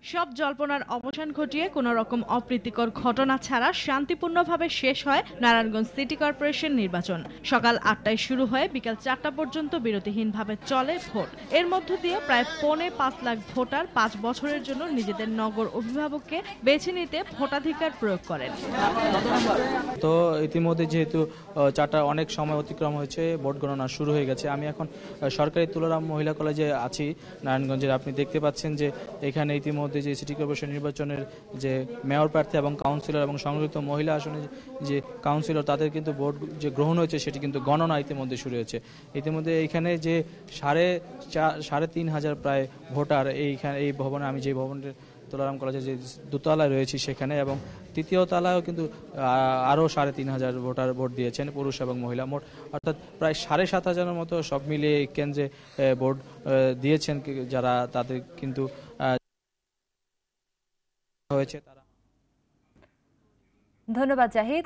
সব জল্পনার অবসান ঘটিয়ে কোনো রকম অপ্রীতিকর ঘটনা ছাড়া শান্তিপূর্ণভাবে শেষ হয় নারায়ণগঞ্জ সিটি কর্পোরেশন নির্বাচন। সকাল ৮টায় শুরু হয়ে বিকেল ৪টা পর্যন্ত বিরতিহীনভাবে চলে ভোট। এর মধ্য দিয়ে প্রায় ৫.৫ লাখ ভোটার ৫ বছরের জন্য নিজেদের নগর অভিভাবককে বেছে নিতে ভোটাধিকার প্রয়োগ করেন। তো ইতিমধ্যে যেহেতু ৪টা অনেক সময় অতিক্রম হয়েছে, ভোট গণনা শুরু হয়ে গেছে। আমি এখন সরকারি তুলারাম মহিলা কলেজে আছি নারায়ণগঞ্জের। আপনি দেখতে পাচ্ছেন যে এখানে ইতিমধ্যে যে সিটি কর্পোরেশন নির্বাচনের যে মেয়র প্রার্থী এবং কাউন্সিলর এবং সংরক্ষিত মহিলা আসনে যে কাউন্সিলর তাদের কিন্তু ভোট যে গ্রহণ হয়েছে সেটি কিন্তু গণনা ইতিমধ্যে শুরু হয়েছে। ইতিমধ্যে এইখানে যে ৩,৫০০ প্রায় ভোটার এই ভবনে, আমি যে ভবনের তুলারাম কলেজের যে দোতলায় রয়েছি সেখানে, এবং তৃতীয় তলায়ও কিন্তু আরও ৩,৫০০ ভোটার ভোট দিয়েছেন, পুরুষ এবং মহিলা মোট, অর্থাৎ প্রায় ৭,৫০০ মতো সব মিলিয়ে এই কেন্দ্রে ভোট দিয়েছেন যারা, তাদের কিন্তু হয়েছে তারা। ধন্যবাদ জাহিদ।